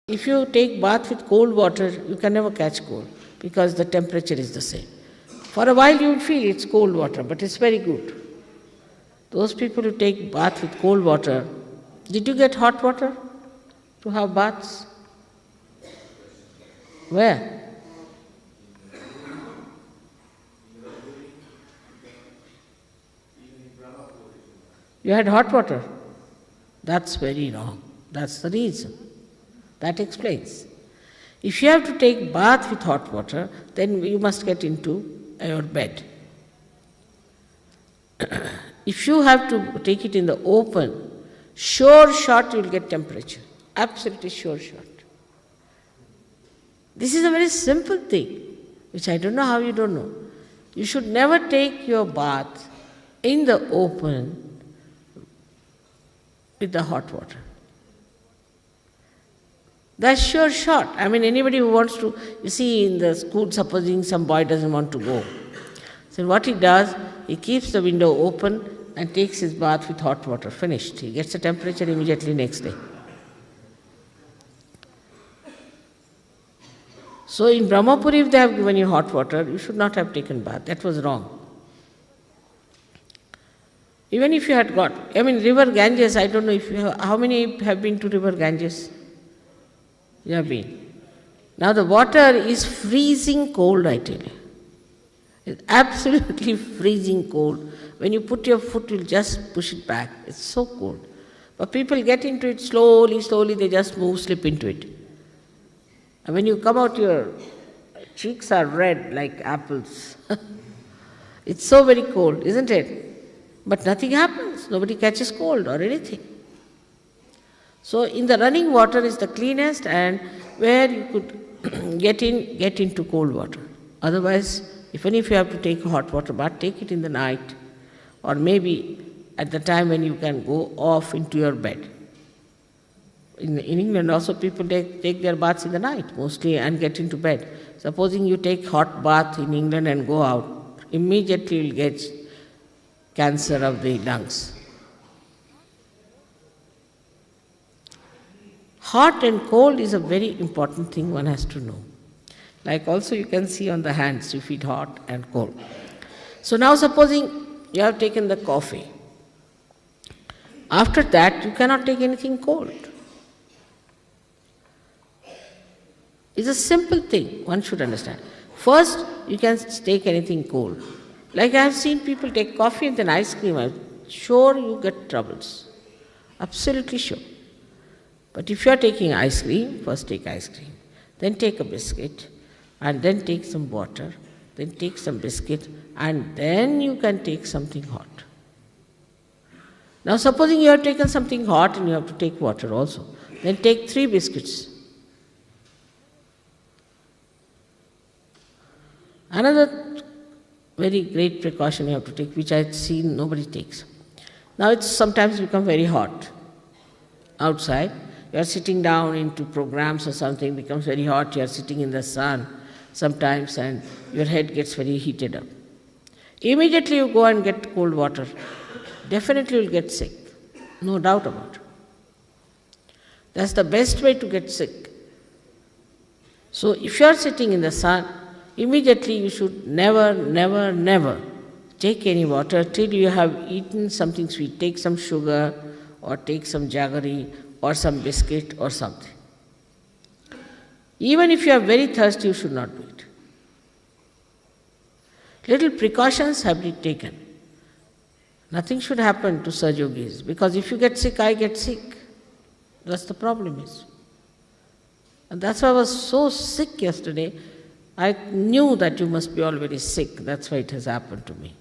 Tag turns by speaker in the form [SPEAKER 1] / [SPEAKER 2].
[SPEAKER 1] If you take bath with cold water, you can never catch cold because the temperature is the same. For a while you will feel it's cold water, but it's very good. Those people who take bath with cold water, did you get hot water to have baths? Where? You had hot water? That's very wrong. That's the reason. That explains. If you have to take bath with hot water, then you must get into your bed. If you have to take it in the open, sure shot you will get temperature. Absolutely sure shot. This is a very simple thing, which I don't know how you don't know. You should never take your bath in the open with the hot water. That's sure shot. I mean, anybody who wants to, you see in the school, supposing some boy doesn't want to go. So what he does, he keeps the window open and takes his bath with hot water. Finished. He gets the temperature immediately next day. So in Brahmapuri, if they have given you hot water, you should not have taken bath. That was wrong. Even if you had got, I mean, river Ganges, I don't know if you have, how many have been to river Ganges? You have been. Now the water is freezing cold, I tell you. It's absolutely freezing cold. When you put your foot, you'll just push it back. It's so cold. But people get into it slowly, slowly, they just move, slip into it. And when you come out, your cheeks are red like apples. It's so very cold, isn't it? But nothing happens. Nobody catches cold or anything. So in the running water is the cleanest and where you could get into cold water. Otherwise, even if you have to take a hot water bath, take it in the night or maybe at the time when you can go off into your bed. In England also people take their baths in the night mostly and get into bed. Supposing you take hot bath in England and go out, immediately you will get cancer of the lungs. Hot and cold is a very important thing one has to know. Like also you can see on the hands, you feel hot and cold. So now supposing you have taken the coffee. After that you cannot take anything cold. It's a simple thing, one should understand. First, you can take anything cold. Like I have seen people take coffee and then ice cream. I'm sure you get troubles. Absolutely sure. But if you are taking ice cream, first take ice cream, then take a biscuit, and then take some water, then take some biscuit, and then you can take something hot. Now supposing you have taken something hot and you have to take water also, then take 3 biscuits. Another very great precaution you have to take, which I have seen nobody takes. Now it's sometimes become very hot outside. You are sitting down into programs or something, becomes very hot, you are sitting in the sun sometimes and your head gets very heated up. Immediately you go and get cold water. Definitely you will get sick. No doubt about it. That's the best way to get sick. So if you are sitting in the sun, immediately you should never, never, never take any water till you have eaten something sweet. Take some sugar or take some jaggery or some biscuit or something. Even if you are very thirsty, you should not do it. Little precautions have been taken. Nothing should happen to Saj Yogis, because if you get sick, I get sick. That's the problem is. And that's why I was so sick yesterday. I knew that you must be all very sick. That's why it has happened to me.